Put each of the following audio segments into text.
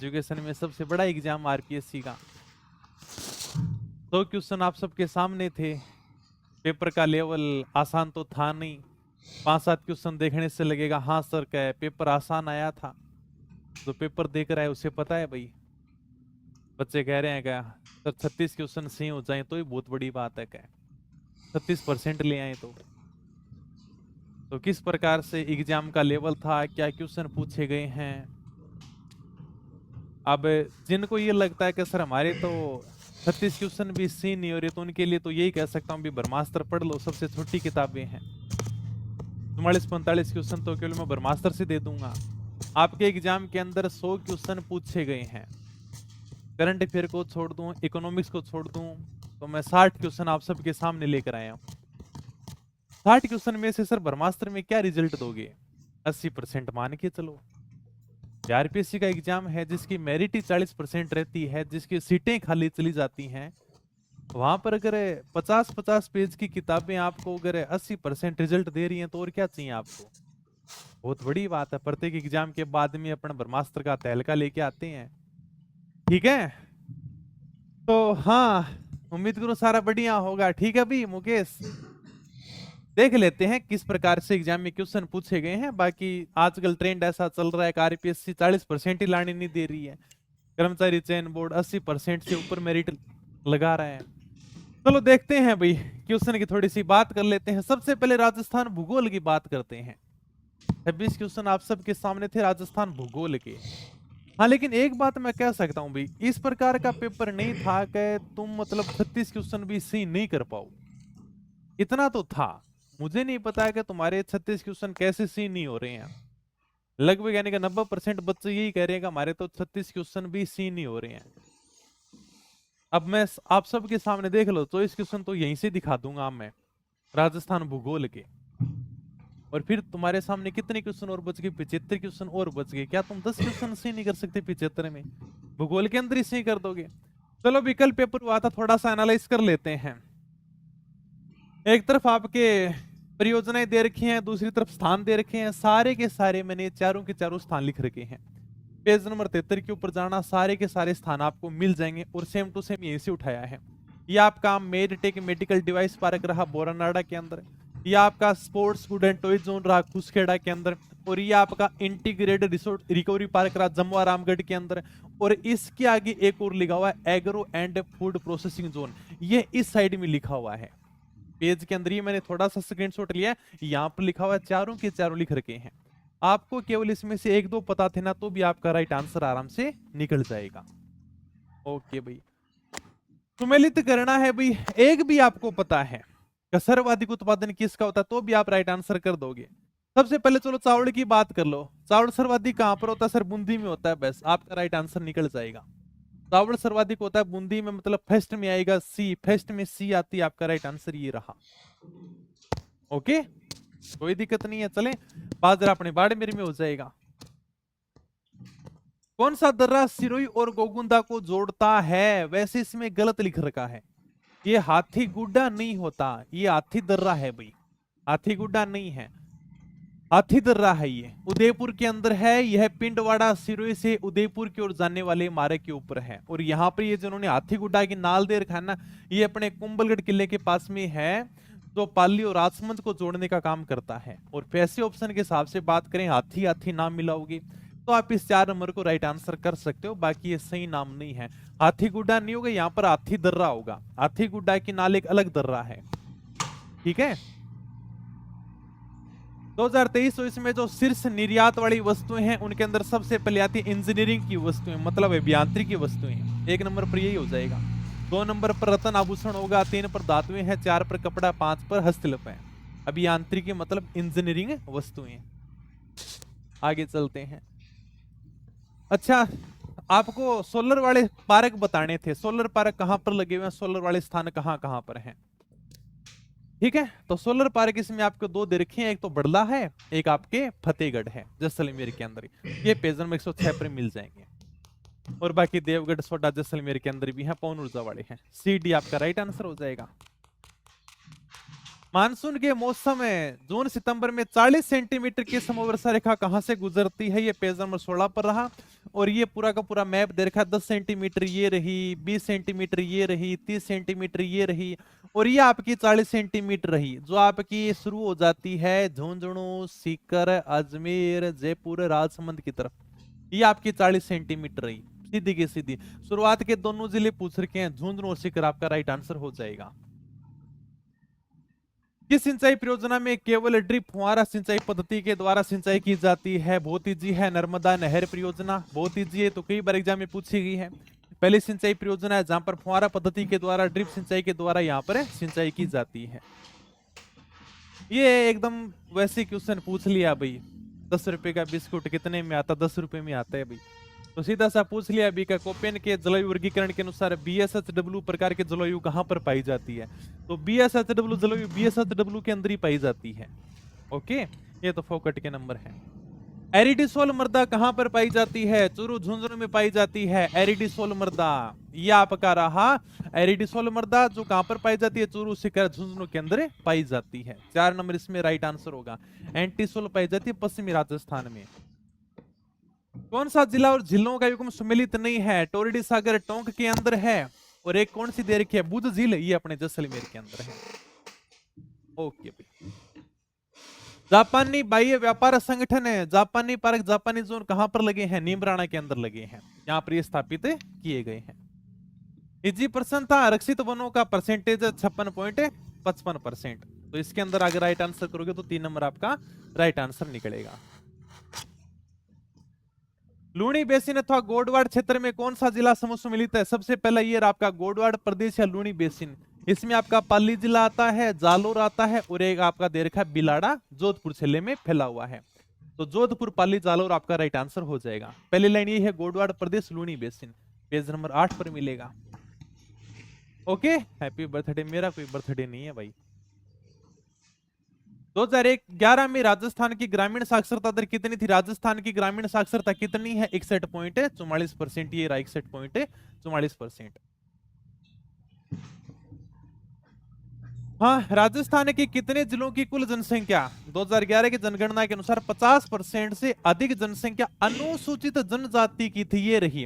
Education में सबसे बड़ा एग्जाम आरपीएससी का। 100 क्वेश्चन आप सबके सामने थे। पेपर का लेवल आसान तो था नहीं। 5-7 क्वेश्चन देखने से लगेगा हाँ सर क्या है पेपर आसान आया था। जो पेपर देख रहा है उसे पता है भाई। बच्चे कह रहे हैं क्या सर 36 क्वेश्चन सही हो जाए तो ही बहुत बड़ी बात है क्या, 36% ले आए तो किस प्रकार से एग्जाम का लेवल था, क्या क्वेश्चन पूछे गए हैं। अब जिनको ये लगता है कि सर हमारे तो 36 क्वेश्चन भी सही नहीं हो रहे तो उनके लिए तो यही कह सकता हूँ भी ब्रह्मास्त्र पढ़ लो, सबसे छोटी किताबें हैं। 44-45 क्वेश्चन तो केवल मैं ब्रह्मास्त्र से दे दूंगा। आपके एग्जाम के अंदर 100 क्वेश्चन पूछे गए हैं। करंट अफेयर को छोड़ दूं, इकोनॉमिक्स को छोड़ दूं, तो मैं 60 क्वेश्चन आप सबके सामने लेकर आया हूं। 60 क्वेश्चन में से सर ब्रह्मास्त्र में क्या रिजल्ट दोगे? 80% मान के चलो। आरपीएससी का एग्जाम है जिसकी मेरिट ही 40% रहती है, जिसकी सीटें खाली चली जाती हैं। वहां पर अगर 50-50 पेज की किताबें आपको अगर 80% रिजल्ट दे रही हैं तो और क्या चाहिए आपको। बहुत बड़ी बात है। प्रत्येक एग्जाम के बाद में अपन ब्रह्मास्त्र का तहलका लेके आते हैं। ठीक है, तो हाँ उम्मीद करो सारा बढ़िया होगा। ठीक है भाई मुकेश, देख लेते हैं किस प्रकार से एग्जाम में क्वेश्चन पूछे गए हैं। बाकी आजकल ट्रेंड ऐसा चल रहा है कि आरपीएससी 40% ही लाने नहीं दे रही है। कर्मचारी चयन बोर्ड 80% से ऊपर मेरिट लगा रहा है। चलो देखते हैं भाई, क्वेश्चन की थोड़ी सी बात कर लेते हैं। सबसे पहले राजस्थान भूगोल की बात करते हैं। 26 क्वेश्चन आप सबके सामने थे राजस्थान भूगोल के। हाँ लेकिन एक बात मैं कह सकता हूँ भाई, इस प्रकार का पेपर नहीं था कि तुम मतलब 36 क्वेश्चन भी सही नहीं कर पाओ। इतना तो था। मुझे नहीं पता है कि तुम्हारे 36 क्वेश्चन कैसे सही नहीं हो रहे हैं। लगभग यानी कि 90% बच्चे यही कह रहे हैं कि हमारे तो 36 क्वेश्चन भी सही नहीं हो रहे हैं। अब मैं आप सबके सामने देख लो, 24 क्वेश्चन तो यहीं से दिखा दूंगा मैं राजस्थान भूगोल के। और फिर तुम्हारे सामने कितने क्वेश्चन और बच गए? 75 क्वेश्चन और बच गए। क्या तुम 10 क्वेश्चन सही नहीं कर सकते 75 में? भूगोल के अंदर ही सही कर दोगे। चलो विकल्प पेपर हुआ था, थोड़ा सा एनालाइज कर लेते हैं। एक तरफ आपके परियोजनाएं दे रखी हैं, दूसरी तरफ स्थान दे रखे हैं। सारे के सारे मैंने चारों के चारों स्थान लिख रखे हैं। पेज नंबर 73 के ऊपर जाना, सारे के सारे स्थान आपको मिल जाएंगे और सेम टू सेम यहीं से उठाया है। ये आपका मेडटेक मेडिकल डिवाइस पार्क रहा बोरानाडा के अंदर। ये आपका sports food and toy zone रहा खुसखेड़ा के अंदर। और ये आपका इंटीग्रेटेड रिसोर्ट रिकवरी पार्क रहा जमुआ रामगढ़ के अंदर। और इसके आगे एक और लिखा हुआ है agro and food processing zone, ये इस साइड में लिखा हुआ है। पेज के अंदर ही मैंने थोड़ा सा स्क्रीनशॉट लिया, यहाँ पर लिखा हुआ है, चारों के चारों लिख रखे हैं। आपको केवल इसमें से एक दो पता थे ना तो भी आपका राइट आंसर आराम से निकल जाएगा। ओके भाई, सुमेलित करना है भाई। एक भी आपको पता है कि सर्वाधिक उत्पादन किसका होता है तो भी आप राइट आंसर कर दोगे। सबसे पहले चलो चावल की बात कर लो। चावल सर्वाधिक कहां पर होता है? सर बूंदी में होता है। बस आपका राइट आंसर निकल जाएगा। चावल सर्वाधिक होता है बूंदी में, मतलब फर्स्ट में आएगा सी। फर्स्ट में सी आती है, आपका राइट आंसर ये रहा। ओके, कोई दिक्कत नहीं है। चले, बाजरा अपने बाड़मेर में हो जाएगा। कौन सा दर्रा सिरोही और गोगुंदा को जोड़ता है? वैसे इसमें गलत लिख रखा है। ये हाथी गुड्डा नहीं होता, ये हाथी दर्रा है भाई। हाथी गुड्डा नहीं है, हाथी दर्रा है। ये उदयपुर के अंदर है। यह पिंडवाड़ा सिरोही से उदयपुर की ओर जाने वाले मार्ग के ऊपर है। और यहाँ पर ये जिन्होंने हाथी गुड्डा की नाल दे रखा है ना, ये अपने कुंभलगढ़ किले के पास में है, जो पाली और राजसमंद को जोड़ने का काम करता है। और पैसे ऑप्शन के हिसाब से बात करें, हाथी हाथी नाम मिला होगी तो आप इस 4 नंबर को राइट आंसर कर सकते हो। बाकी ये सही नाम नहीं है, हाथी गुड्डा नहीं होगा, यहाँ पर हाथी दर्रा होगा। हाथी गुड्डा की नाल एक अलग दर्रा है। ठीक है, 2023 में जो शीर्ष निर्यात वाली वस्तुएं हैं उनके अंदर सबसे पहले आती है इंजीनियरिंग की वस्तुएं, मतलब अभियांत्रिकी वस्तुएं। 1 नंबर पर यही हो जाएगा। 2 नंबर पर रतन आभूषण होगा, 3 पर धातुएं हैं, 4 पर कपड़ा, 5 पर हस्तशिल्प है। अभियांत्रिकी मतलब इंजीनियरिंग वस्तुएं। आगे चलते हैं। अच्छा, आपको सोलर वाले पार्क बताने थे। सोलर पार्क कहां पर लगे हुए हैं, सोलर वाले स्थान कहां कहां पर हैं। ठीक है, तो सोलर पार्क इसमें आपको 2 दे रखे हैं, एक तो बड़ला है, एक आपके फतेहगढ़ है जैसलमेर के अंदर। ये पेज नंबर 106 पर मिल जाएंगे। और बाकी देवगढ़ सोडा जैसलमेर के अंदर भी है, पवन ऊर्जा वाले हैं। सी डी आपका राइट आंसर हो जाएगा। मानसून के मौसम में जून सितंबर में 40 सेंटीमीटर की समवर्षा रेखा कहां से गुजरती है? ये पेज नंबर 16 पर रहा। और ये पूरा का पूरा मैप दे रखा है। 10 सेंटीमीटर ये रही, 20 सेंटीमीटर ये रही, 30 सेंटीमीटर ये रही, और ये आपकी 40 सेंटीमीटर रही, जो आपकी शुरू हो जाती है झुंझुनू, सीकर, अजमेर, जयपुर, राजसमंद की तरफ। ये आपकी 40 सेंटीमीटर रही, सीधी की सीधी। शुरुआत के दोनों जिले पूछ रखे हैं, झुंझुनू और सीकर, आपका राइट आंसर हो जाएगा। किस सिंचाई परियोजना में केवल ड्रिप फुहारा सिंचाई पद्धति के द्वारा सिंचाई की जाती है? बहुत इजी है, नर्मदा नहर परियोजना। बहुत इजी है, तो कई बार एग्जाम में पूछी गई है। पहली सिंचाई परियोजना है जहां पर फुहारा पद्धति के द्वारा, ड्रिप सिंचाई के द्वारा यहाँ पर सिंचाई की जाती है। ये एकदम वैसे क्वेश्चन पूछ लिया भाई, 10 रुपए का बिस्कुट कितने में आता? 10 रुपए में आता है भाई। तो सीधा सा पूछ लिया अभी का, कोपेन के जलवायु वर्गीकरण के अनुसार BSHW प्रकार के जलवायु कहां पर पाई जाती है? तो BSHW जलवायु BSHW के अंदर ही पाई जाती है। ओके, ये तो फोकट के नंबर है। एरिडिसोल मृदा कहां पर पाई जाती है? चूरू झुंझुनू में पाई जाती है एरिडिसोल मृदा। ये आपका रहा एरिडिसोल मृदा, जो कहां पर पाई जाती है? चूरू, सीकर, झुंझुनू के अंदर पाई जाती है। 4 नंबर इसमें राइट आंसर होगा। एंटीसोल पाई जाती है पश्चिमी राजस्थान में। कौन सा जिला और झीलों का युग्म सम्मिलित नहीं है? टोरडी सागर टोंक के अंदर है, और एक कौन सी दे रखी है? बुध झील, ये अपने जैसलमेर के अंदर है। ओके भाई। जापानी बाह्य व्यापार संगठन है, जापानी पार्क, जापानी जोन कहां पर लगे हैं? नीमराणा के अंदर लगे हैं, यहां पर ये स्थापित किए गए हैं। इजी प्रश्न था। आरक्षित वनों का परसेंटेज 56.55%। तो इसके अंदर अगर राइट आंसर करोगे तो 3 नंबर आपका राइट आंसर निकलेगा। लूणी बेसिन अथवा गोडवाड़ क्षेत्र में कौन सा जिला समूह सम्मिलित है? सबसे पहला ये आपका गोडवाड़ प्रदेश या लूणी बेसिन। इसमें आपका पाली जिला आता है, जालोर आता है, और एक आपका दे रखा है बिलाड़ा, जोधपुर जिले में फैला हुआ है। तो जोधपुर, पाली, जालोर आपका राइट आंसर हो जाएगा। पहली लाइन ये है, गोडवाड़ प्रदेश लूणी बेसिन, पेज नंबर 8 पर मिलेगा। Okay, happy birthday. मेरा कोई बर्थडे नहीं है भाई। 2011 में राजस्थान की ग्रामीण साक्षरता दर कितनी थी? राजस्थान की ग्रामीण साक्षरता कितनी है? 61.44%। ये 61.44%। हाँ, राजस्थान के कितने जिलों की कुल जनसंख्या 2011 की जनगणना के अनुसार 50% से अधिक जनसंख्या अनुसूचित जनजाति की थी? ये रही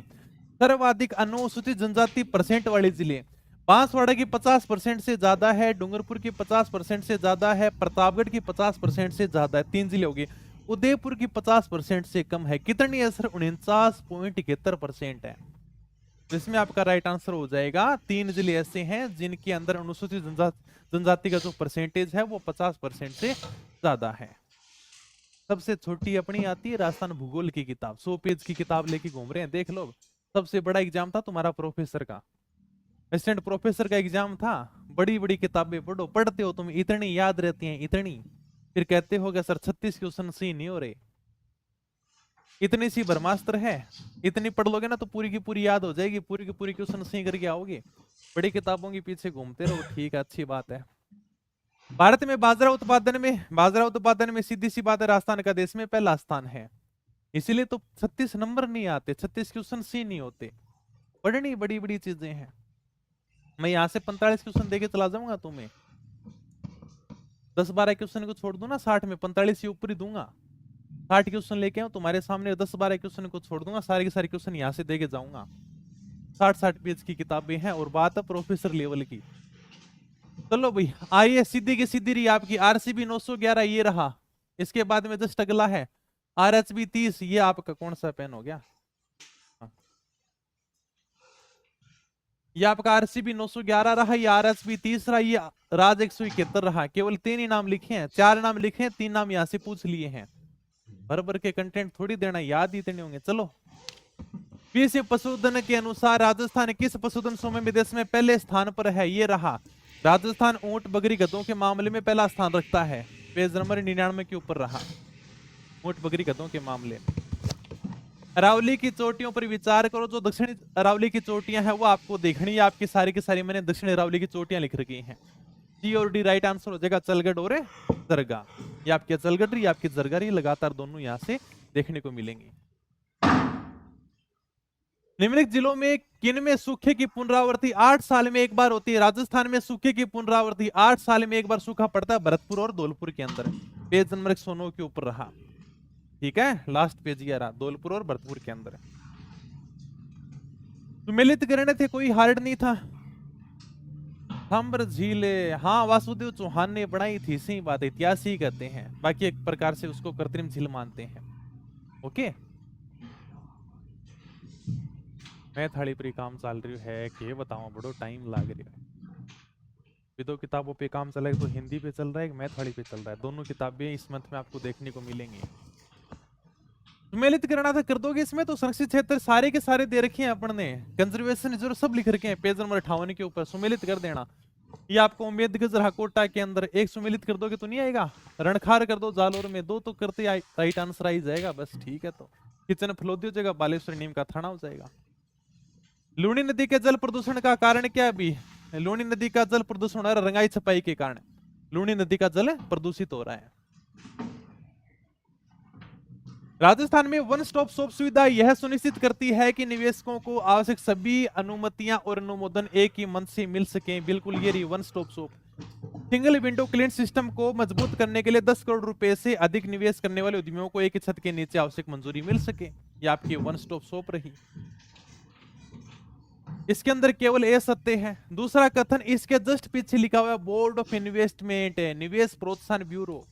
सर्वाधिक अनुसूचित जनजाति परसेंट वाले जिले। बांसवाड़ा की 50% से ज्यादा है, डूंगरपुर की 50% से ज्यादा है, प्रतापगढ़ की 50% से ज्यादा है। 3 जिले हो गए। उदयपुर की 50% से कम है। कितनी है सर? 49.71% है। इसमें आपका राइट आंसर हो जाएगा। 3 जिले ऐसे हैं जिनके अंदर अनुसूचित जनजाति का जो परसेंटेज है वो 50% से ज्यादा है। सबसे छोटी अपनी आती है राजस्थान भूगोल की किताब, 100 पेज की किताब लेके घूम रहे हैं, देख लो। सबसे बड़ा एग्जाम था तुम्हारा प्रोफेसर का, असिस्टेंट प्रोफेसर का एग्जाम था। बड़ी बड़ी किताबें पढ़ो, पढ़ते हो तुम, इतनी याद रहती हैं, इतनी, फिर कहते हो कि सर 36 क्वेश्चन सही नहीं हो रहे। इतनी सी ब्रह्मास्त्र है, इतनी पढ़ लोगे ना तो पूरी की पूरी याद हो जाएगी, पूरी की पूरी क्वेश्चन सही करके आओगे। बड़ी किताबों के पीछे घूमते रहो, ठीक है, अच्छी बात है। भारत में बाजरा उत्पादन में सीधी सी बात है राजस्थान का देश में पहला स्थान है। इसीलिए तो 36 नंबर नहीं आते, 36 क्वेश्चन सी नहीं होते। पढ़नी बड़ी बड़ी चीजें हैं। मैं यहाँ से 45 क्वेश्चन देके चला जाऊंगा तुम्हें, 10-12 क्वेश्चन को छोड़ दूं ना 60 में, 45 से ऊपर ही दूंगा। 60 क्वेश्चन लेके आऊं तुम्हारे सामने, 10-12 क्वेश्चन को छोड़ दूंगा, सारे के सारे क्वेश्चन यहाँ से देके जाऊंगा। 60-60 पेज की किताबें हैं, और बात है प्रोफेसर लेवल की। चलो भाई, आइए सीधी की सीधी रही आपकी RCB 911, ये रहा। इसके बाद में जस्ट अगला है RHB 30। ये आपका कौन सा पेन हो गया? ये आपका RCB 911 रहा, ये RHB 30 रहा, ये राज 171 रहा। केवल 3 ही नाम लिखे हैं, 4 नाम लिखे हैं, 3 नाम यहाँ से पूछ लिए हैं। भर भर के कंटेंट थोड़ी देना, याद ही इतने होंगे। चलो, विश्व पशुधन के अनुसार राजस्थान किस पशुधन समूह में देश में पहले स्थान पर है? ये रहा राजस्थान ऊंट बकरी गधों के मामले में पहला स्थान रखता है, पेज नंबर 99 के ऊपर रहा, ऊंट बकरी गधों के मामले। अरावली की चोटियों पर विचार करो। जो दक्षिणी अरावली की चोटियां हैं वो आपको देखनी है, आपकी सारी की सारी मैंने दक्षिणी अरावली की चोटियां लिख रखी हैं। डी और डी राइट आंसर हो जाएगा, चलगढ़ और जरगा। ये आपके चलगढ़, ये आपकी जरगा, ये लगातार दोनों यहां से देखने को मिलेंगी। निम्नलिखित जिलों में किन में सूखे की पुनरावृत्ति 8 साल में एक बार होती है? राजस्थान में सूखे की पुनरावृत्ति 8 साल में एक बार सूखा पड़ता है, भरतपुर और धौलपुर के अंदर। पेज नंबर 109 के ऊपर रहा, ठीक है, लास्ट पेज ये रहा, धौलपुर और भरतपुर के अंदर। सुमेलित करने थे, कोई हार्ड नहीं था। थम्बर झीले, हाँ वासुदेव चौहान ने बनाई थी, सही बात है, इतिहास ही कहते हैं, बाकी एक प्रकार से उसको कृत्रिम झील मानते हैं। ओके, मैं थाली पर काम चल रही है कि बताऊं, बड़ो टाइम लग रहा है। दो किताबों पे काम चला है, तो हिंदी पे चल रहा है, मैथ वाली पे चल रहा है, दोनों किताबें इस मंथ में आपको देखने को मिलेंगी। सुमेलित करना था, कर दोगे इसमें? तो संरक्षित क्षेत्र सारे के सारे दे रखे हैं अपन ने, कंजर्वेशन रिजर्व सब लिख रखे हैं पेज नंबर 58 के ऊपर, सुमेलित कर देना। ये आपको उम्मीदगंज हाकोटा के अंदर एक सुमेलित कर दोगे तो नहीं आएगा। रणखार कर दो, जालोर में 2 तो करते राइट आंसर आई जाएगा, बस ठीक है। तो किचन फलोदी हो जाएगा, बालेश्वर नीम का थाना हो जाएगा। लूणी नदी के जल प्रदूषण का कारण क्या भी? लूणी नदी का जल प्रदूषण हो रहा है रंगाई छपाई के कारण, लूणी नदी का जल प्रदूषित हो रहा है। राजस्थान में वन स्टॉप शॉप सुविधा यह सुनिश्चित करती है कि निवेशकों को आवश्यक सभी अनुमतियां और अनुमोदन एक ही मंच से मिल सकें। बिल्कुल, ये रही one stop shop. Single window clearance system को मजबूत करने के लिए 10 करोड़ रुपए से अधिक निवेश करने वाले उद्यमियों को एक ही छत के नीचे आवश्यक मंजूरी मिल सके। ये आपकी वन स्टॉप शॉप रही। इसके अंदर केवल ए सत्य है। दूसरा कथन इसके जस्ट पीछे लिखा हुआ है बोर्ड ऑफ इन्वेस्टमेंट, निवेश प्रोत्साहन ब्यूरो।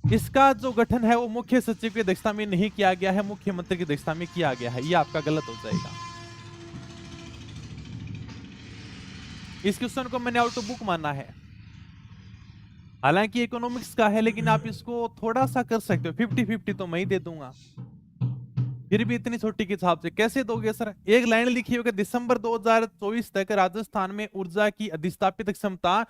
इसका जो गठन है वो मुख्य सचिव की अध्यक्षता में नहीं किया गया है, मुख्यमंत्री की अध्यक्षता में किया गया है। ये आपका गलत हो जाएगा। इस क्वेश्चन को मैंने आउट ऑफ बुक माना है, हालांकि इकोनॉमिक्स का है, लेकिन आप इसको थोड़ा सा कर सकते हो। 50-50 तो मैं ही दे दूंगा, फिर भी इतनी छोटी के हिसाब से कैसे दोगे सर? एक लाइन लिखी होगी, दिसंबर 2024 तक राजस्थान में ऊर्जा की अधिस्थापित क्षमता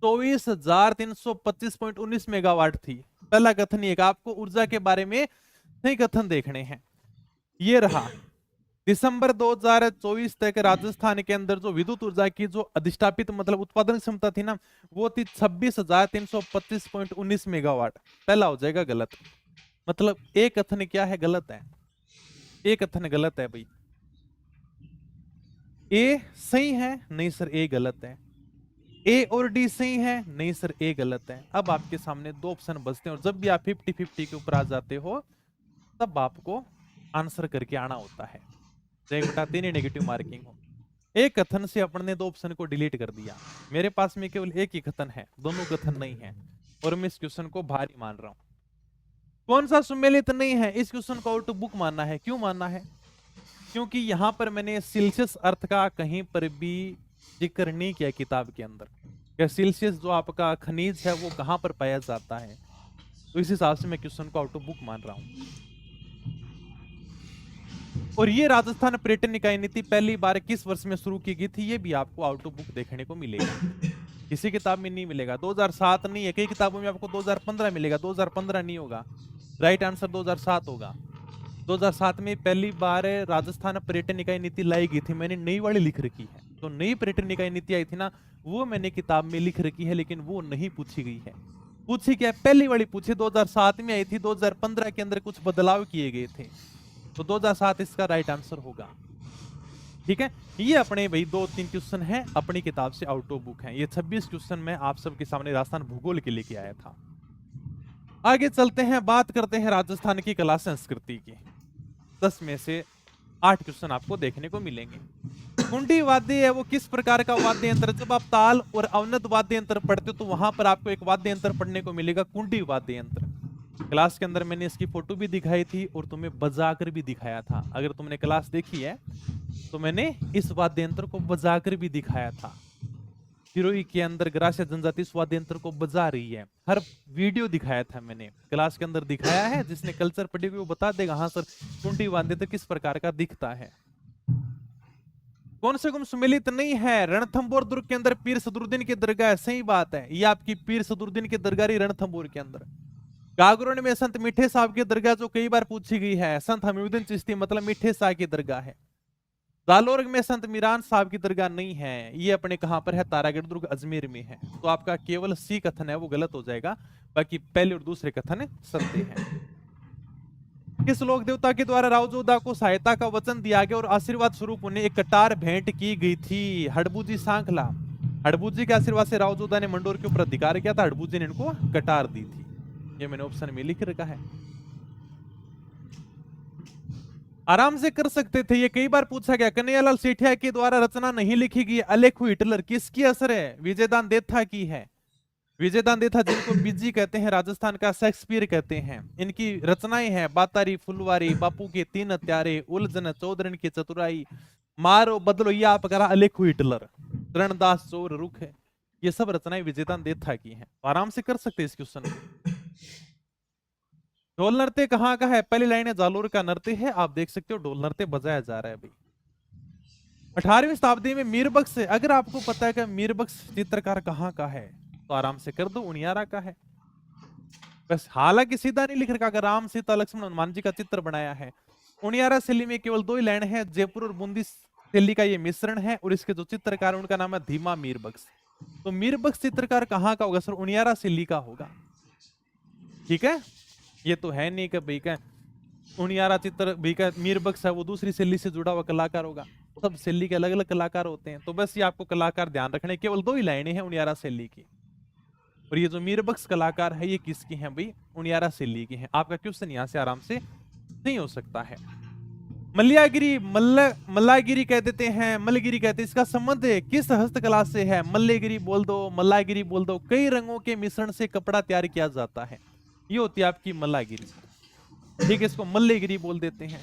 24,325.19 मेगावाट थी। पहला कथन ये, आपको ऊर्जा के बारे में सही कथन देखने हैं। ये रहा, दिसंबर 2024 तक राजस्थान के अंदर जो विद्युत ऊर्जा की जो अधिष्ठापित मतलब उत्पादन क्षमता थी ना, वो थी 26,325.19 मेगावाट। पहला हो जाएगा गलत, मतलब एक कथन क्या है, गलत है। एक कथन गलत है भाई। ए सही है? नहीं सर, ए गलत है। ए और डी सही है? नहीं सर, ए गलत है। अब आपके सामने 2 ऑप्शन बचते हैं, और जब भी आप 50-50 के ऊपर आ जाते हो तब आपको आंसर करके आना होता है, 1/3 नेगेटिव मार्किंग हो। एक कथन से अपन ने 2 ऑप्शन को डिलीट कर दिया। मेरे पास में केवल एक ही कथन है, दोनों कथन नहीं है, और मैं इस क्वेश्चन को भारी मान रहा हूं। कौन सा सुमेलित नहीं है? इस क्वेश्चन को आउट ऑफ बुक मानना है। क्यों मानना है? क्योंकि यहां पर मैंने सेल्सियस अर्थ का कहीं पर भी जिक्र नहीं किया किताब के अंदर। क्या सेल्सियस जो आपका खनिज है वो कहां पर पाया जाता है, तो इस हिसाब से मैं क्वेश्चन को आउट ऑफ बुक मान रहा हूं। और ये राजस्थान पर्यटन निकाय नीति पहली बार किस वर्ष में शुरू की गई थी, ये भी आपको आउट ऑफ बुक देखने को मिलेगा। किसी किताब में नहीं मिलेगा। 2007 नहीं है, कई किताबों में आपको 2015 मिलेगा, 2015 नहीं होगा। राइट आंसर 2007 होगा। 2007 में पहली बार राजस्थान पर्यटन निकाय नीति लाई गई थी। मैंने नई वाली लिख रखी है, तो नई पर्यटन निकाय नीति आई थी ना, वो मैंने किताब में लिख रखी है, लेकिन वो नहीं पूछी गई है। पूछी क्या? पहली वाली पूछी 2007 में आई थी, 2015 के अंदर कुछ बदलाव किए गए थे, तो 2007 इसका राइट आंसर होगा। ठीक है, ये अपने भाई 2-3 क्वेश्चन हैं अपनी किताब से आउट ऑफ बुक हैं। ये 26 क्वेश्चन मैं आप सबके सामने राजस्थान भूगोल के लेके आया था। आगे चलते हैं, बात करते हैं राजस्थान की कला संस्कृति की। 10 में से 8 क्वेश्चन आपको देखने को मिलेंगे। कुंडी वाद्य है वो किस प्रकार का वाद्य यंत्र? जब आप ताल और अवनद वाद्य यंत्र पढ़ते हो तो वहां पर आपको एक वाद्य यंत्र पढ़ने को मिलेगा, कुंडी वाद्य यंत्र। क्लास के अंदर मैंने इसकी फोटो भी दिखाई थी और तुम्हें बजाकर भी दिखाया था। अगर तुमने क्लास देखी है तो मैंने इस वाद्य यंत्र को बजाकर भी दिखाया था। सिरोही के अंदर ग्रास्य जनजाति इस वाद्य यंत्र को बजा रही है, हर वीडियो दिखाया था मैंने, क्लास के अंदर दिखाया है। जिसने कल्चर पढ़ी हुई वो बता देगा हाँ सर कुंडी वाद्य यंत्र किस प्रकार का दिखता है। कौन से गुण सुमेलित नहीं है? रणथंबोर दुर्ग के अंदर पीर सदरुद्दीन की दरगाह है, सही बात है। ये आपकी पीर सदरुद्दीन की दरगाह रणथंबोर के अंदर। गागरोन में संत मीठे साहब की दरगाह जो कई बार पूछी गई है, संत हमीउद्दीन चिश्ती मतलब मीठे साहब की दरगाह है। जालोर में संत मीरान साहब की दरगाह नहीं है, ये अपने कहां पर है? तारागढ़ दुर्ग अजमेर में है। तो आपका केवल सी कथन है वो गलत हो जाएगा, बाकी पहले और दूसरे कथन सत्य हैं। किस लोक देवता के द्वारा राव जोधा को सहायता का वचन दिया गया और आशीर्वाद स्वरूप उन्हें एक कटार भेंट की गई थी? हड़बूजी सांखला। हड़बूजी के आशीर्वाद से राव जोधा ने मंडोर के ऊपर अधिकार किया था, हड़बूजी ने इनको कटार दी थी। ये मैंने ऑप्शन में लिख रखा है, आराम से कर सकते थे। ये कई बार पूछा गया। कन्हैयालाल सेठिया के द्वारा रचना नहीं लिखी गई अलेखु हिटलर किसकी असर है? विजयदान देथा की है। विजयदान देथा जिनको बीजी कहते हैं, राजस्थान का शेक्सपियर कहते हैं, इनकी रचनाएं हैं बातारी फुलवारी, बापू के 3 हत्यारे, उलझन, चौधरी की चतुराई, मारो बदलो या पकड़ा, अलेखु हिटलर, रणदास चोर रुख है, ये सब रचनाएं विजयदान देथा की हैं। तो आराम से कर सकते इस क्वेश्चन को। ढोल नृत्य कहाँ का है? पहली लाइन है जालोर का नृत्य है, आप देख सकते हो ढोल नृत्य बजाया जा रहा है भाई। 18वीं शताब्दी में मीरबख्श, अगर आपको पता है कि मीरबख्श चित्रकार कहाँ का है तो आराम से कर दो, उनियारा का है। बस हालांकि सीधा नहीं लिख रखा, अगर राम सीता लक्ष्मण हनुमान जी का चित्र बनाया है। उनियारा शैली में केवल 2 ही लाइन है, जयपुर और बूंदी शैली का ये मिश्रण है, और इसके जो चित्रकार उनका नाम है धीमा मीरबख्श। तो मीरबख्श चित्रकार कहाँ का होगा सर? उनियारा शैली का होगा। ठीक है, ये तो है नहीं कि भाई का उनियारा चित्र भी का मीरबख्श है वो दूसरी शैली से जुड़ा हुआ कलाकार होगा। सब शैली के अलग अलग कलाकार होते हैं, तो बस ये आपको कलाकार ध्यान रखने, केवल 2 ही लाइनें हैं उनियारा शैली की। और ये जो मीरबख्श कलाकार है ये किसकी हैं भाई? उनियारा शैली की हैं। आपका क्वेश्चन यहाँ से आराम से नहीं हो सकता है। मल्लागिरी, मल्लागिरी कह देते हैं, मल्लगिरी कहते हैं, इसका संबंध किस हस्तकला से है? मल्लेगिरी बोल दो, मल्लागिरी बोल दो। कई रंगों के मिश्रण से कपड़ा तैयार किया जाता है, ये होती है आपकी मल्लागिरी। ठीक है, इसको मल्लेगिरी बोल देते हैं।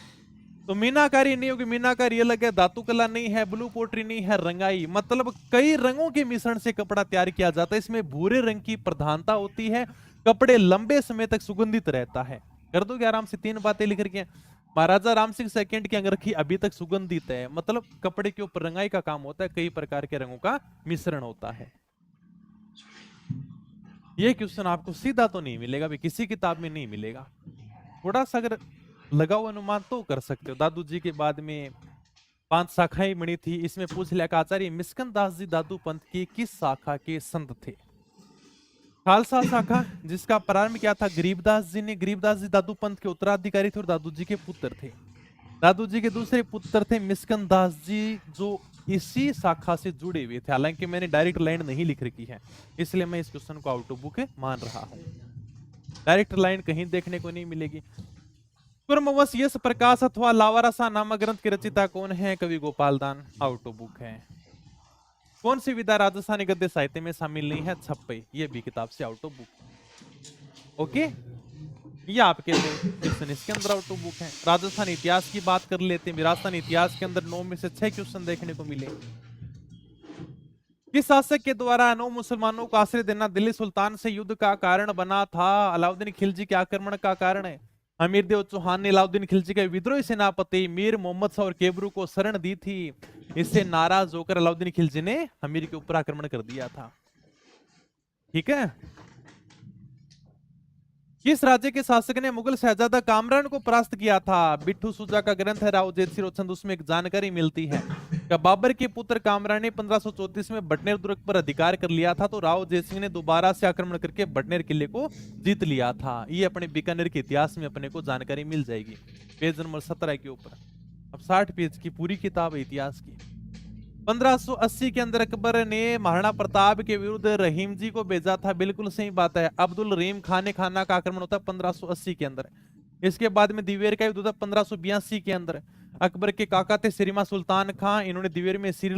तो मीनाकारी नहीं होगी, मीनाकारी अलग है, धातु कला नहीं है, ब्लू पोट्री नहीं है, रंगाई, मतलब कई रंगों के मिश्रण से कपड़ा तैयार किया जाता है। इसमें भूरे रंग की प्रधानता होती है, कपड़े लंबे समय तक सुगंधित रहता है। कर दोगे आराम से, 3 बातें लिख रखी हैं। महाराजा राम सिंह सेकंड की अंगरखी अभी तक सुगंधित है, मतलब कपड़े के ऊपर रंगाई का काम होता है, कई प्रकार के रंगों का मिश्रण होता है। ये क्वेश्चन आपको सीधा तो नहीं मिलेगा भी, किसी किताब में नहीं मिलेगा। थोड़ा सा अगर लगाओ अनुमान तो कर सकते हो। दादू जी के बाद में 5 शाखाएं बनी थी, इसमें पूछ लिया कि आचार्य मिस्कन दास जी दादू पंथ की किस शाखा के संत थे? खालसा शाखा, जिसका प्रारंभ किया था गरीबदास जी ने। गरीबदास जी दादू पंथ के उत्तराधिकारी थे और दादू जी के पुत्र थे। दादू जी के दूसरे पुत्र थे मिस्कन दास जी, जो इसी शाखा से जुड़े हुए थे। हालांकि मैंने डायरेक्ट लाइन नहीं लिख रखी है, इसलिए मैं इस क्वेश्चन को आउट ऑफ बुक मान रहा हूं। डायरेक्ट लाइन कहीं देखने को नहीं मिलेगी। कुर्मवश यश प्रकाश अथवा लावारसा नामक ग्रंथ के रचिता कौन है? कवि गोपाल दान, आउट ऑफ बुक है। कौन सी विधा राजस्थानी गद्य साहित्य में शामिल नहीं है? छप्पई, ये भी किताब से आउट ऑफ बुक। ओके, ये आपके क्वेश्चन इसके अंदर आउट ऑफ बुक है। राजस्थान इतिहास की बात कर लेते हैं। राजस्थान इतिहास के अंदर 9 में से 6 क्वेश्चन देखने को मिले। किस शासक के द्वारा 9 मुसलमानों को आश्रय देना दिल्ली सुल्तान से युद्ध का कारण बना था? अलाउद्दीन खिलजी के आक्रमण का कारण है। अमीरदेव चौहान ने अलाउद्दीन खिलजी के विद्रोही सेनापति मीर मोहम्मद शाह और केबरू को शरण दी थी। इससे नाराज होकर अलाउद्दीन खिलजी ने अमीर के ऊपर आक्रमण कर दिया था। ठीक है। किस राज्य के शासक ने मुगल शहजादा कामरान को परास्त किया था? बिट्ठू सुजा का ग्रंथ है राव जेत सिरोचंद, उसमें एक जानकारी मिलती है कि बाबर के पुत्र कामरान ने 1534 में बटनेर दुर्ग पर अधिकार कर लिया था, तो राव जेत सिंह ने दोबारा से आक्रमण करके बटनेर किले को जीत लिया था। ये अपने बीकानेर के इतिहास में अपने को जानकारी मिल जाएगी, पेज नंबर 17 के ऊपर। अब 60 पेज की पूरी किताब है इतिहास की। 1580 के अंदर अकबर ने महाराणा प्रताप के विरुद्ध रहीम जी को भेजा था, बिल्कुल सही बात है। अब्दुल रहीम खाने खाना का आक्रमण होता है 1580 के अंदर। इसके बाद में दिवेर का युद्ध होता है 1582 के अंदर। अकबर के काका थे सिरिमा सुल्तान खां, इन्होंने दिवेर में शिविर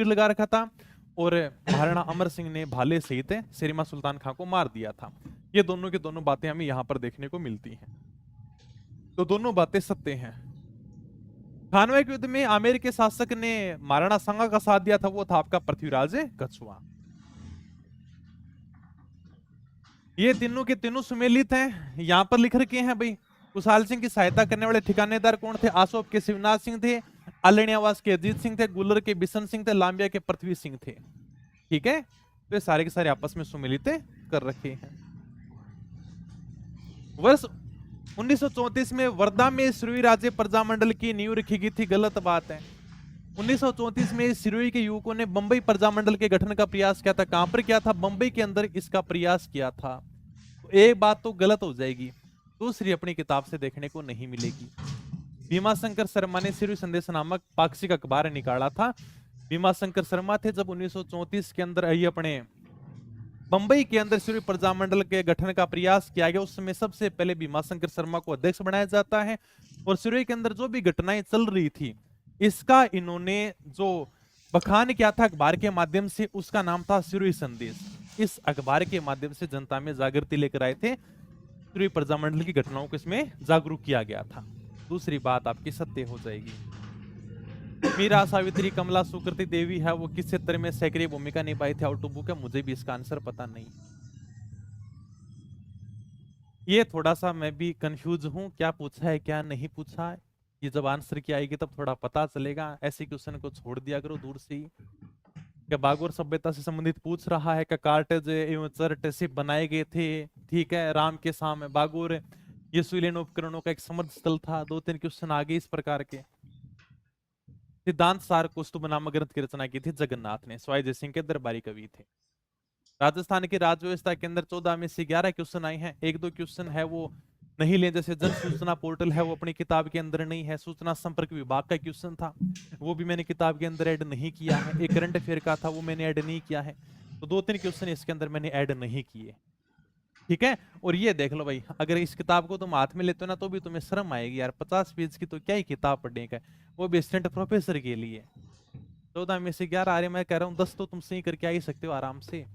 लगा रखा था और महाराणा अमर सिंह ने भाले सहित सिरिमा सुल्तान खां को मार दिया था। ये दोनों की दोनों बातें हमें यहाँ पर देखने को मिलती हैं, तो दोनों बातें सत्य हैं। खानवा के युद्ध में आमेर के शासक ने महाराणा सांगा का साथ दिया था, वो था आपका पृथ्वीराज कछुआ। ये तीनों के तीनों सुमेलित हैं, यहां पर लिख रखे हैं भाई। कुशाल सिंह की सहायता करने वाले ठिकानेदार कौन थे? आसोप के शिवनाथ सिंह थे, अलियावास के अजीत सिंह थे, गुलर के बिशन सिंह थे, लांबिया के पृथ्वी सिंह थे। ठीक है, तो ये सारे के सारे आपस में सुमेलित कर रखे हैं। वर्ष 1934 में वर्धा में सिरोही राज्य प्रजामंडल की नींव रखी गई थी, गलत बात है। 1934 में सिरोही के युवकों ने बंबई प्रजामंडल के गठन का प्रयास किया था। कहां पर किया था? बंबई के अंदर इसका प्रयास किया था। तो एक बात तो गलत हो जाएगी, दूसरी अपनी किताब से देखने को नहीं मिलेगी। भीमाशंकर शर्मा ने सिरु संदेश नामक पाक्षिक अखबार निकाला था। भीमाशंकर शर्मा थे जब 1934 के अंदर ये अपने बंबई के अंदर सूर्य प्रजामंडल के गठन का प्रयास किया गया, उस समय सबसे पहले भीमाशंकर शर्मा को अध्यक्ष बनाया जाता है। और सूर्य के अंदर जो भी घटनाएं चल रही थी, इसका इन्होंने जो बखान किया था अखबार के माध्यम से, उसका नाम था सूर्य संदेश। इस अखबार के माध्यम से जनता में जागृति लेकर आए थे, सूर्य प्रजामंडल की घटनाओं को इसमें जागरूक किया गया था। दूसरी बात आपकी सत्य हो जाएगी। मीरा, सावित्री, कमला, सुकृति देवी है वो किस क्षेत्र में सक्रिय भूमिका निभाई थी आउट ऑफ बुक है, मुझे भी इसका आंसर पता नहीं। ये थोड़ा सा मैं भी कंफ्यूज हूं, क्या पूछा है क्या नहीं पूछा है। ये जब आंसर की आएगी तब थोड़ा पता चलेगा। ऐसे क्वेश्चन को छोड़ दिया करो दूर से ही। क्या बागोर सभ्यता से संबंधित पूछ रहा है, क्या कार्टेज एवं चर्ट शिप बनाए गए थे, ठीक है। राम के साम बागोर ये सुलीन उपकरणों का एक समर्थ स्थल था। 2-3 क्वेश्चन आगे इस प्रकार के। सिद्धांत सार कौस्तुभ नामक ग्रंथ की रचना की थी जगन्नाथ ने, स्वाई जय सिंह के दरबारी कवि थे। राजस्थान की राज्य व्यवस्था के अंदर 14 में से 11 क्वेश्चन आए हैं। 1-2 क्वेश्चन है वो नहीं ले, जैसे जन सूचना पोर्टल है वो अपनी किताब के अंदर नहीं है। सूचना संपर्क विभाग का क्वेश्चन था, वो भी मैंने किताब के अंदर ऐड नहीं किया है। एक करंट अफेयर का था, वो मैंने ऐड नहीं किया है। तो 2-3 क्वेश्चन इसके अंदर मैंने ऐड नहीं किए, ठीक है। और ये देख लो भाई, अगर इस किताब को तुम हाथ में लेते हो ना तो भी तुम्हें शर्म आएगी यार। 50 पेज की तो क्या ही किताब पढ़ने का, वो भी असिस्टेंट प्रोफेसर के लिए। 14 में से 11 आ रहे, मैं कह रहा हूँ 10 तो तुम सही करके आ ही सकते हो आराम से।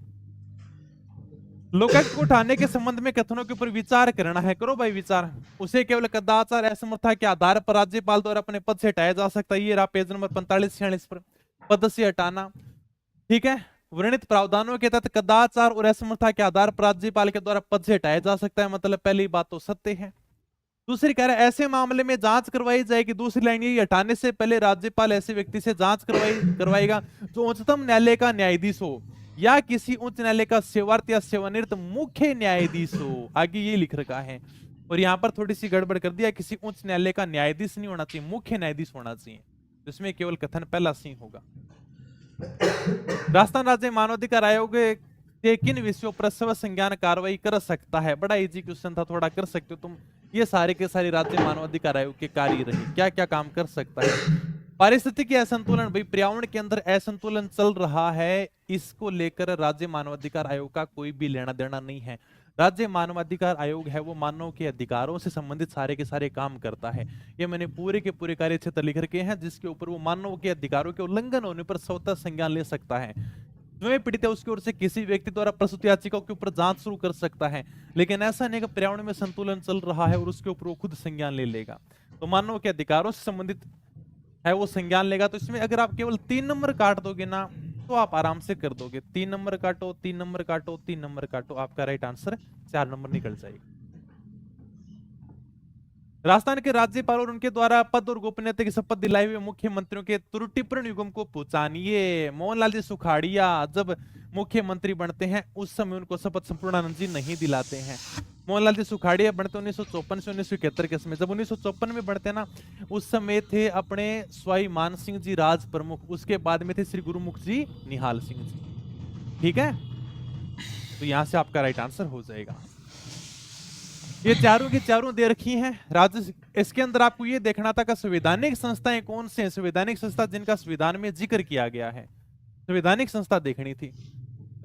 लोकायुक्त को उठाने के संबंध में कथनों के ऊपर विचार करना है, करो भाई विचार। उसे केवल कदाचार असमर्था के आधार पर राज्यपाल द्वारा अपने पद से हटाया जा सकता है। ये रहा पेज नंबर 45-46 पर, पद से हटाना, ठीक है। वर्णित प्रावधानों के तहत कदाचार और असमर्था के आधार पर राज्यपाल के द्वारा पद से हटाया जा सकता है, मतलब पहली बात तो सत्य है। दूसरी कह रहा है ऐसे मामले में जांच करवाई जाएगी। दूसरी लाइन ये, हटाने से पहले राज्यपाल ऐसे व्यक्ति से जांच करवाएगा जो उच्चतम न्यायालय का न्यायाधीश हो या किसी उच्च न्यायालय का सेवार्थ या सेवानिवृत्त मुख्य न्यायाधीश हो। आगे ये लिख रखा है, और यहाँ पर थोड़ी सी गड़बड़ कर दिया, किसी उच्च न्यायालय का न्यायाधीश नहीं होना चाहिए, मुख्य न्यायाधीश होना चाहिए। इसमें केवल कथन पहला सी होगा। राजस्थान राज्य मानवाधिकार आयोग के किन विषयों पर स्व संज्ञान कार्रवाई कर सकता है? बड़ा इजी क्वेश्चन था, थोड़ा कर सकते हो तुम। ये सारे के सारे राज्य मानवाधिकार आयोग के कार्य रहे, क्या क्या काम कर सकता है। पारिस्थितिकी असंतुलन, भाई पर्यावरण के अंदर असंतुलन चल रहा है, इसको लेकर राज्य मानवाधिकार आयोग का कोई भी लेना देना नहीं है। राज्य मानवाधिकार आयोग है वो मानव के अधिकारों से संबंधित सारे के सारे काम करता है। ये मैंने पूरे के पूरे कार्य क्षेत्र लिख रखे हैं, जिसके ऊपर वो मानव के अधिकारों के उल्लंघन होने पर स्वतः संज्ञान ले सकता है। जो पीड़ित है उसकी ओर से किसी व्यक्ति द्वारा प्रस्तुत याचिका के ऊपर जांच शुरू कर सकता है, लेकिन ऐसा नहीं कि पर्यावरण में संतुलन चल रहा है और उसके ऊपर वो खुद संज्ञान ले लेगा। तो मानव के अधिकारों से संबंधित है वो संज्ञान लेगा। तो इसमें अगर आप केवल 3 नंबर काट दोगे ना तो आप आराम से कर दोगे। 3 नंबर काटो, 3 नंबर काटो, 3 नंबर काटो, आपका राइट आंसर 4 नंबर निकल जाएगा। राजस्थान के राज्यपाल और उनके द्वारा पद और गोपनीयता की शपथ दिलाई हुए मुख्यमंत्रियों के त्रुटिपूर्ण युग्म को पहचानिए। मोहनलाल जी सुखाड़िया जब मुख्यमंत्री बनते हैं उस समय उनको शपथ संपूर्णानंद जी नहीं दिलाते हैं। मोहनलाल जी सुखाड़िया बनते 1954 से 1971 के समय। जब 1954 में बनते ना उस समय थे अपने स्वाई मान सिंह जी राज प्रमुख, उसके बाद में थे श्री गुरुमुख जी निहाल सिंह जी, ठीक है। तो यहां से आपका राइट आंसर हो जाएगा। ये चारों की चारों दे रखी हैं राज्य। इसके अंदर आपको ये देखना था कि संवैधानिक संस्थाएं कौन से हैं, संवैधानिक संस्था जिनका संविधान में जिक्र किया गया है, संवैधानिक संस्था देखनी थी।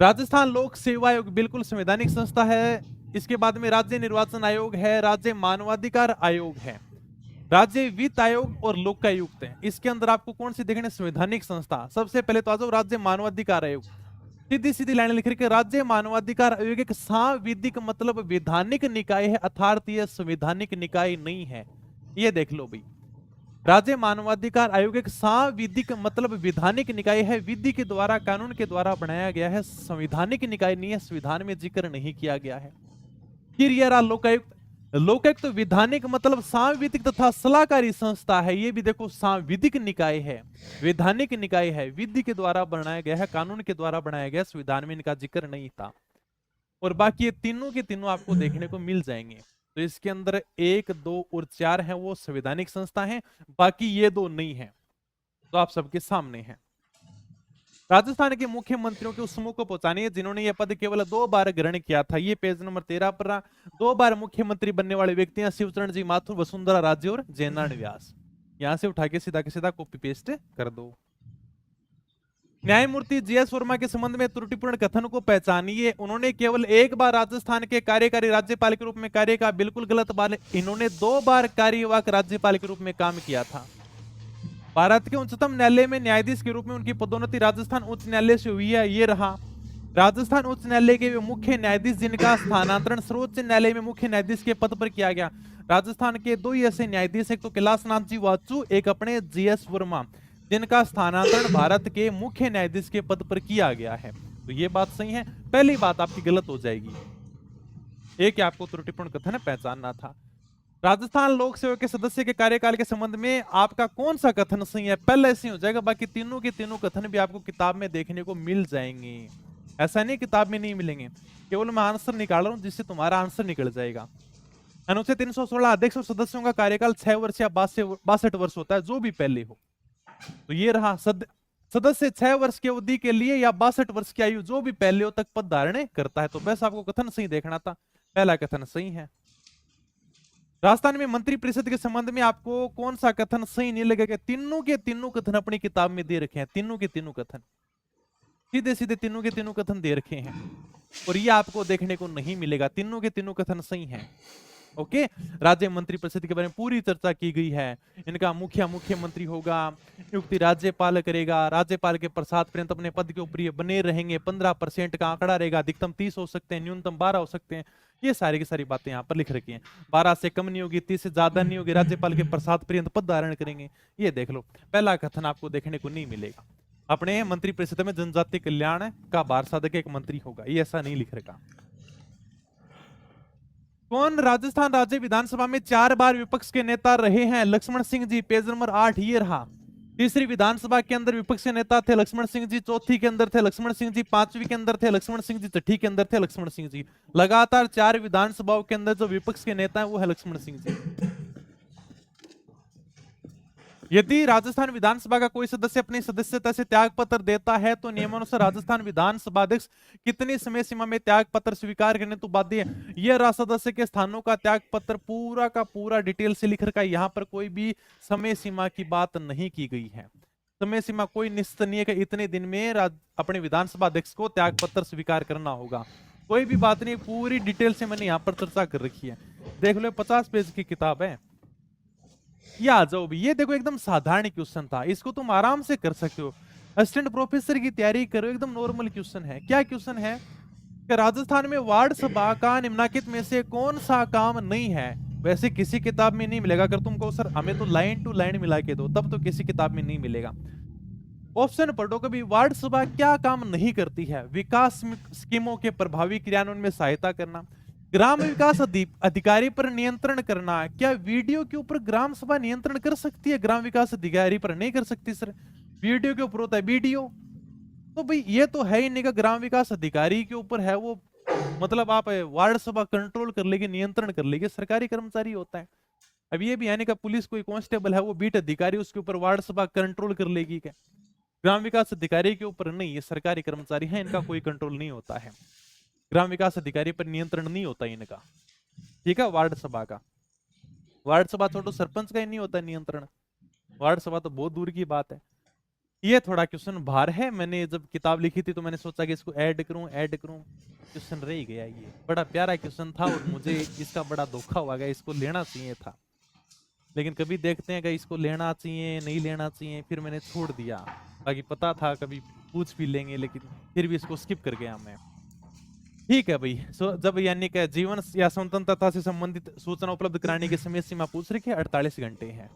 राजस्थान लोक सेवा आयोग बिल्कुल संवैधानिक संस्था है। इसके बाद में राज्य निर्वाचन आयोग है, राज्य मानवाधिकार आयोग है, राज्य वित्त आयोग और लोकायुक्त है। इसके अंदर आपको कौन सी देखनी, संवैधानिक संस्था। सबसे पहले तो आ जाओ राज्य मानवाधिकार आयोग। सीधी सीधी लाइन लिख रही है, राज्य मानवाधिकार आयोग एक सांविधिक मतलब वैधानिक निकाय है, अर्थात यह संवैधानिक निकाय नहीं है। ये देख लो भाई, राज्य मानवाधिकार आयोग एक सांविधिक मतलब वैधानिक निकाय है, विधि के द्वारा कानून के द्वारा बनाया गया है, संवैधानिक निकाय नहीं है, संविधान में जिक्र नहीं किया गया है। फिर यह रहा लोकायुक्त। लोकायुक्त वैधानिक मतलब सांविधिक तथा सलाहकारी संस्था है। ये भी देखो सांविधिक निकाय है, वैधानिक निकाय है, विधि के द्वारा बनाया गया है, कानून के द्वारा बनाया गया, संविधान में इनका जिक्र नहीं था। और बाकी ये तीनों के तीनों आपको देखने को मिल जाएंगे। तो इसके अंदर 1, 2 और 4 है वो संवैधानिक संस्था है, बाकी ये 2 नहीं है। तो आप सबके सामने हैं। राजस्थान के मुख्यमंत्रियों के उस समूह को पहचानिए जिन्होंने यह पद केवल 2 बार ग्रहण किया था। ये पेज नंबर 13 पर रहा। 2 बार मुख्यमंत्री बनने वाले व्यक्ति हैं शिवचरण जी माथुर, वसुंधरा राजे और जयनारायण व्यास। यहां से उठा के सीधा कॉपी पेस्ट कर दो। न्यायमूर्ति जीएस वर्मा के संबंध में त्रुटिपूर्ण कथन को पहचानिए। उन्होंने केवल एक बार राजस्थान के कार्यकारी राज्यपाल के रूप में कार्य का बिल्कुल गलत बात। इन्होंने 2 बार कार्यवाहक राज्यपाल के रूप में काम किया था। भारत के उच्चतम न्यायालय में न्यायाधीश के रूप में उनकी पदोन्नति राजस्थान उच्च न्यायालय से हुई है। ये रहा राजस्थान उच्च न्यायालय के मुख्य न्यायाधीश जिनका स्थानांतरण सर्वोच्च न्यायालय में मुख्य न्यायाधीश के पद पर किया गया। राजस्थान के 2 ही ऐसे न्यायाधीश, एक तो कैलाशनाथ जी वाचू, एक अपने जीएस वर्मा, जिनका स्थानांतरण भारत के मुख्य न्यायाधीश के पद पर किया गया है। तो ये बात सही है। पहली बात आपकी गलत हो जाएगी। एक आपको त्रुटिपूर्ण कथन पहचानना था। राजस्थान लोक सेवा के सदस्य के कार्यकाल के संबंध में आपका कौन सा कथन सही है, पहले ऐसे हो जाएगा। बाकी तीनों के तीनों कथन भी आपको किताब में देखने को मिल जाएंगे। ऐसा नहीं किताब में नहीं मिलेंगे, केवल मैं आंसर निकाल रहा हूं जिससे तुम्हारा आंसर निकल जाएगा। अनुच्छेद 316 अध्यक्ष और सदस्यों का कार्यकाल 6 वर्ष या 62 वर्ष होता है, जो भी पहले हो। तो ये रहा सदस्य 6 वर्ष की अवधि के लिए या 62 वर्ष की आयु जो भी पहले हो तक पद धारण करता है। तो बस आपको कथन सही देखना था, पहला कथन सही है। राजस्थान में मंत्री परिषद के संबंध में आपको कौन सा कथन सही नहीं लगेगा? तीनों के तीनों कथन अपनी किताब में दे रखे हैं। तीनों के तीनों कथन सीधे सीधे तीनों के तीनों कथन दे रखे हैं और ये आपको देखने को नहीं मिलेगा। तीनों के तीनों कथन सही हैं। ओके, राज्य मंत्री परिषद के बारे में पूरी चर्चा की गई है। इनका मुख्यमंत्री होगा, नियुक्ति राज्यपाल करेगा, राज्यपाल के प्रसाद पर्यंत अपने पद के ऊपर ये बने रहेंगे। 15% का आंकड़ा रहेगा, अधिकतम 30 हो सकते हैं, न्यूनतम 12 हो सकते हैं। ये सारी की सारी बातें यहाँ पर लिख रखी हैं। 12 से कम नहीं होगी, 30 से ज्यादा नहीं होगी, राज्यपाल के प्रसाद पर्यंत पद धारण करेंगे। ये देख लो, पहला कथन आपको देखने को नहीं मिलेगा। अपने मंत्री परिषद में जनजाति कल्याण का भार साधक एक मंत्री होगा, ये ऐसा नहीं लिख रखा। कौन राजस्थान राज्य विधानसभा में 4 बार विपक्ष के नेता रहे हैं? लक्ष्मण सिंह जी, पेज नंबर 8 ये रहा। तीसरी विधानसभा के अंदर विपक्ष के नेता थे लक्ष्मण सिंह जी, चौथी के अंदर थे लक्ष्मण सिंह जी, 5वीं के अंदर थे लक्ष्मण सिंह जी, छठी के अंदर थे लक्ष्मण सिंह जी। लगातार 4 विधानसभाओं के अंदर जो विपक्ष के नेता है वो है लक्ष्मण सिंह जी। यदि राजस्थान विधानसभा का कोई सदस्य अपनी सदस्यता से त्याग पत्र देता है तो नियमानुसार राजस्थान विधानसभा अध्यक्ष कितनी समय सीमा में त्याग पत्र स्वीकार करने तो बाध्य है। यह राज सदस्य के स्थानों का त्याग पत्र पूरा का पूरा डिटेल से लिख रखा है। यहाँ पर कोई भी समय सीमा की बात नहीं की गई है। समय सीमा कोई निश्चित नहीं है कि इतने दिन में अपने विधानसभा अध्यक्ष को त्याग पत्र स्वीकार करना होगा। कोई भी बात नहीं, पूरी डिटेल से मैंने यहाँ पर चर्चा कर रखी है। देख लो, 50 पेज की किताब है। ये आ जाओ भी, ये देखो एकदम साधारण क्वेश्चन था, इसको तुम आराम से कर सकते हो। असिस्टेंट प्रोफेसर की तैयारी करो, एकदम नॉर्मल क्वेश्चन है। क्या क्वेश्चन है कि राजस्थान में वार्ड सभा का निम्नलिखित में से कौन सा काम नहीं है? वैसे किसी किताब में नहीं मिलेगा। अगर तुम कहो सर हमें तो लाइन टू लाइन मिला के दो, तब तो किसी किताब में नहीं मिलेगा। ऑप्शन पढ़ो कभी। वार्ड सभा क्या काम नहीं करती है? विकास स्कीमों के प्रभावी क्रियान्वयन में सहायता करना, ग्राम विकास अधिकारी पर नियंत्रण करना। क्या वीडियो के ऊपर ग्राम सभा नियंत्रण कर सकती है? ग्राम विकास अधिकारी पर नहीं कर सकती सर, वीडियो के ऊपर होता है वीडियो। तो भाई ये तो है ही नहीं कि ग्राम विकास अधिकारी के ऊपर है वो, मतलब आप वार्ड सभा कंट्रोल कर लेगी, नियंत्रण कर लेगी, सरकारी कर्मचारी होता है। अब ये भी यानी कि पुलिस कोई कांस्टेबल है वो बीट अधिकारी, उसके ऊपर वार्ड सभा कंट्रोल कर लेगी क्या? ग्राम विकास अधिकारी के ऊपर नहीं, ये सरकारी कर्मचारी है, इनका कोई कंट्रोल नहीं होता है। ग्राम विकास अधिकारी पर नियंत्रण नहीं होता इनका, ठीक है। वार्ड सभा का, वार्ड सभा छोड़ो, सरपंच का ही नहीं होता नियंत्रण, वार्ड सभा तो बहुत दूर की बात है। ये थोड़ा क्वेश्चन भार है। मैंने जब किताब लिखी थी तो मैंने सोचा कि इसको ऐड करूं, क्वेश्चन रह गया। ये बड़ा प्यारा क्वेश्चन था और मुझे इसका बड़ा धोखा हुआ गया, इसको लेना चाहिए था। लेकिन कभी देखते हैं कि इसको लेना चाहिए नहीं लेना चाहिए, फिर मैंने छोड़ दिया। बाकी पता था कभी पूछ भी लेंगे, लेकिन फिर भी इसको स्किप कर गया मैं। ठीक है भाई। जब यानी कि जीवन या स्वतंत्रता से संबंधित सूचना उपलब्ध कराने की समय सीमा पूछ रही है, 48 घंटे है।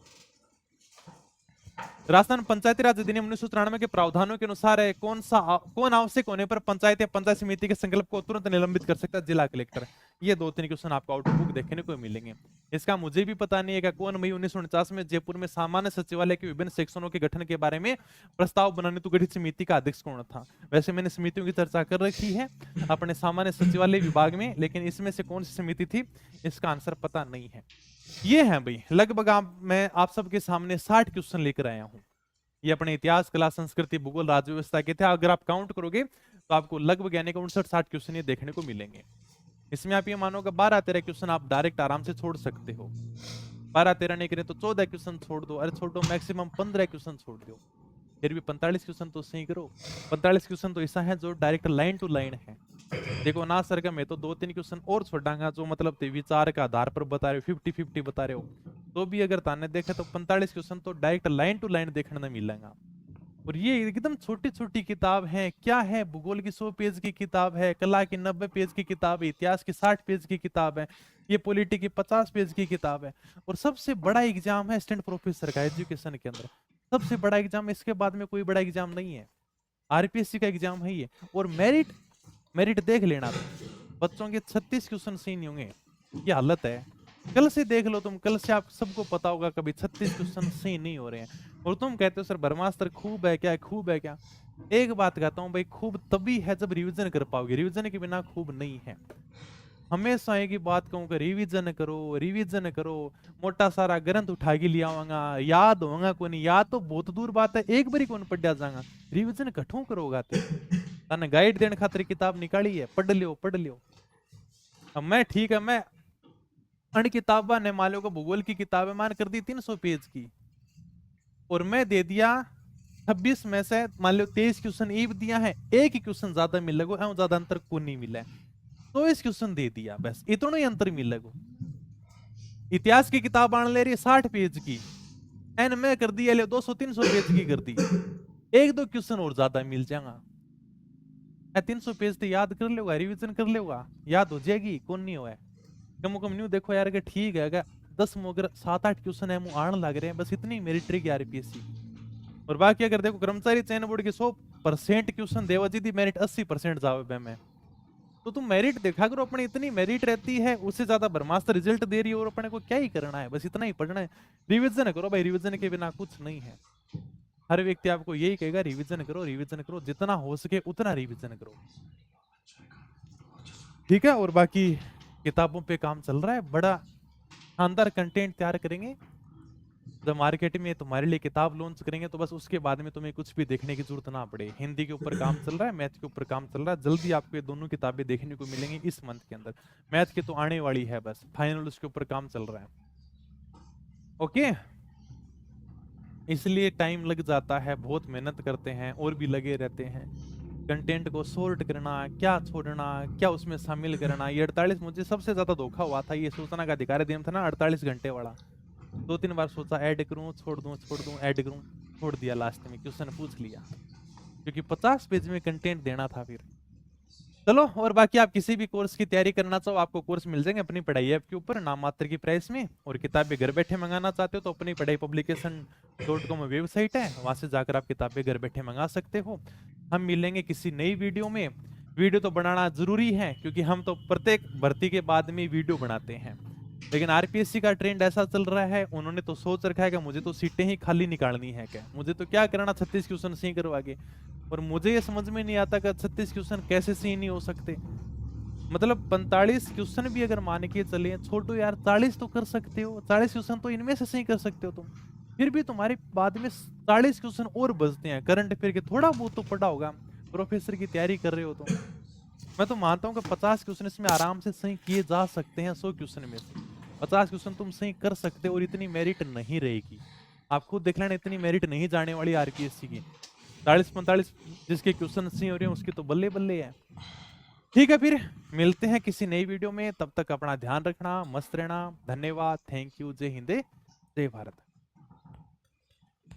राजस्थान पंचायती राज अधिनियम 1993 के प्रावधानों के अनुसार है कौन आवश्यक होने पर पंचायत या पंचायत समिति के संकल्प को तुरंत निलंबित कर सकता है? जिला कलेक्टर। ये 2-3 क्वेश्चन आपको आउटबुक देखने को मिलेंगे। इसका मुझे भी पता नहीं है कि कौन मई 1949 में जयपुर में सामान्य सचिवालय के विभिन्न सेक्शनों के गठन के बारे में प्रस्ताव बनाने तो गठित समिति का अध्यक्ष कौन था। वैसे मैंने समितियों की चर्चा कर रखी है अपने सामान्य सचिवालय विभाग में, लेकिन इसमें से कौन सी समिति थी इसका आंसर पता नहीं है। ये है भाई लगभग मैं आप सबके सामने 60 क्वेश्चन लेकर आया हूं। ये अपने इतिहास, कला, संस्कृति, भूगोल, राज्य व्यवस्था के थे। अगर आप काउंट करोगे तो आपको लगभग यानी कि 59-60 क्वेश्चन ये देखने को मिलेंगे। इसमें आप ये मानोगे 12-13 क्वेश्चन आप डायरेक्ट आराम से छोड़ सकते हो। 12-13 नहीं करें तो 14 क्वेश्चन छोड़ दो, अरे छोड़ो मैक्सिमम 15 क्वेश्चन छोड़ दो, फिर भी 45 क्वेश्चन तो सही करो। 45 क्वेश्चन तो ऐसा है जो डायरेक्ट लाइन टू लाइन है। देखो ना सर का मैं तो 2-3 क्वेश्चन और छोड़ांगा जो मतलब विचार का आधार पर बता रहे हो, 50-50 बता रहे हो, तो भी अगर ताने देखे तो 45 क्वेश्चन तो डायरेक्ट लाइन टू लाइन देखने में मिलेगा। और ये एकदम छोटी छोटी किताब है, क्या है, भूगोल की 100 पेज की किताब है, कला की 90 पेज की किताब है, इतिहास की 60 पेज की किताब है, ये पॉलिटी की 50 पेज की किताब है। और सबसे बड़ा एग्जाम है असिस्टेंट प्रोफेसर का एजुकेशन के अंदर, सबसे बड़ा एग्जाम, इसके बाद में कोई बड़ा एग्जाम नहीं है, आरपीएससी का एग्जाम है ये। और मेरिट, मेरिट देख लेना तुम, बच्चों के 36 क्वेश्चन सही नहीं होंगे, ये हालत है। कल से देख लो तुम, कल से आप सबको पता होगा कभी 36 क्वेश्चन सही नहीं हो रहे हैं। और तुम कहते हो सर ब्रह्मास्त्र खूब है क्या, खूब है क्या? एक बात कहता हूँ भाई, खूब तभी है जब रिवीजन कर पाओगे, रिवीजन के बिना खूब नहीं है। हमेशा एक ही बात कहूँ कि रिवीजन करो, रिवीजन करो। मोटा सारा ग्रंथ उठा के लिया आवांगा, याद होगा को नहीं, याद तो बहुत दूर बात है, एक बारी कौन पढ़ जाएगा, रिवीजन कठों करोगा तने गाइड देने खातिर किताब निकाली है, पढ़ लियो पढ़ लियो। अब मैं ठीक है, मैं अण किताबा ने मान लो को भूगोल की किताब है मान कर दी 300 पेज की, और मैं दे दिया 26 में से मान लो 23 क्वेश्चन ईब दिया है, एक ही क्वेश्चन ज्यादा मिलेगा, ज्यादा अंतर को नहीं मिला है, तो इस क्वेश्चन दे दिया, बस इतना ही अंतर मिलेगा। इतिहास की किताब आने ले रही है 60 पेज की, एन में कर दी 200-300 पेज की कर दी, एक दो क्वेश्चन और ज्यादा मिल जाएगा। 300 पेज तो याद कर लेगा, रिवीजन कर लेगा, याद हो जाएगी, कौन नहीं हुआ है। कम कम न्यू देखो यार, ठीक है 10 में अगर 7-8 क्वेश्चन है आने लग रहे हैं, बस इतनी मेरिट की आरपीएससी। और बाकी अगर देखो कर्मचारी चयन बोर्ड के 100% क्वेश्चन देवा जी दी मेरिट 80% जावे में, तो तुम मेरिट देखा करो, अपनी इतनी मेरिट रहती है, उससे ज्यादा ब्रह्मास्त्र रिजल्ट दे रही है, और अपने को क्या ही करना है, बस इतना ही पढ़ना है। रिविजन करो भाई, रिविजन के बिना कुछ नहीं है। हर व्यक्ति आपको यही कहेगा रिविजन करो, रिविजन करो, जितना हो सके उतना रिविजन करो, ठीक है। और बाकी किताबों पे काम चल रहा है, बड़ा शानदार कंटेंट तैयार करेंगे। जब मार्केट में तुम्हारे लिए किताब लॉन्च करेंगे तो बस उसके बाद में तुम्हें कुछ भी देखने की जरूरत ना पड़े। हिंदी के ऊपर काम चल रहा है, मैथ के ऊपर काम चल रहा है, जल्दी आपको ये दोनों किताबें देखने को मिलेंगी इस मंथ के अंदर। मैथ की तो आने वाली है, बस फाइनल उसके ऊपर काम चल रहा है। ओके, इसलिए टाइम लग जाता है, बहुत मेहनत करते हैं और भी लगे रहते हैं। कंटेंट को सॉर्ट करना, क्या छोड़ना, क्या उसमें शामिल करना, ये 48 मुझे सबसे ज्यादा धोखा हुआ था, ये सूचना का अधिकार अधिनियम था ना 48 घंटे वाला। 2-3 बार सोचा ऐड करूं, छोड़ दूं, छोड़ दूं, ऐड करूं, छोड़ दिया, लास्ट में क्वेश्चन पूछ लिया, क्योंकि 50 पेज में कंटेंट देना था फिर। चलो, और बाकी आप किसी भी कोर्स की तैयारी करना चाहो, आपको कोर्स मिल जाएंगे अपनी पढ़ाई ऐप के ऊपर नाम मात्र की प्राइस में। और किताबें घर बैठे मंगाना चाहते हो तो अपनी पढ़ाई publication.com वेबसाइट है, वहां से जाकर आप किताबें घर बैठे मंगा सकते हो। हम मिलेंगे किसी नई वीडियो में। वीडियो तो बनाना जरूरी है, क्योंकि हम तो प्रत्येक भर्ती के बाद में वीडियो बनाते हैं, लेकिन आरपीएससी का ट्रेंड ऐसा चल रहा है, उन्होंने तो सोच रखा है कि मुझे तो सीटें ही खाली निकालनी है, क्या मुझे तो क्या करना 36 क्वेश्चन सही करवा के। और मुझे ये समझ में नहीं आता कि 36 क्वेश्चन कैसे सही नहीं हो सकते। मतलब 45 क्वेश्चन भी अगर मान के चले, छोटो यार 40 तो कर सकते हो, 40 क्वेश्चन तो इनमें से सही कर सकते हो तुम, फिर भी तुम्हारे बाद में 40 क्वेश्चन और बचते हैं। करंट अफेयर के थोड़ा बहुत तो पढ़ा होगा, प्रोफेसर की तैयारी कर रहे हो तो मैं तो मानता हूँ कि 50 क्वेश्चन इसमें आराम से सही किए जा सकते हैं। 100 क्वेश्चन में से 50 क्वेश्चन तुम सही कर सकते हो, और इतनी मेरिट नहीं रहेगी। आप खुद देख लेना, इतनी मेरिट नहीं जाने वाली आरपीएससी की। 40-45 जिसके क्वेश्चन सही हो रहे हैं उसकी तो बल्ले बल्ले है। ठीक है, फिर मिलते हैं किसी नई वीडियो में, तब तक अपना ध्यान रखना, मस्त रहना। धन्यवाद, थैंक यू, जय हिंद, जय भारत।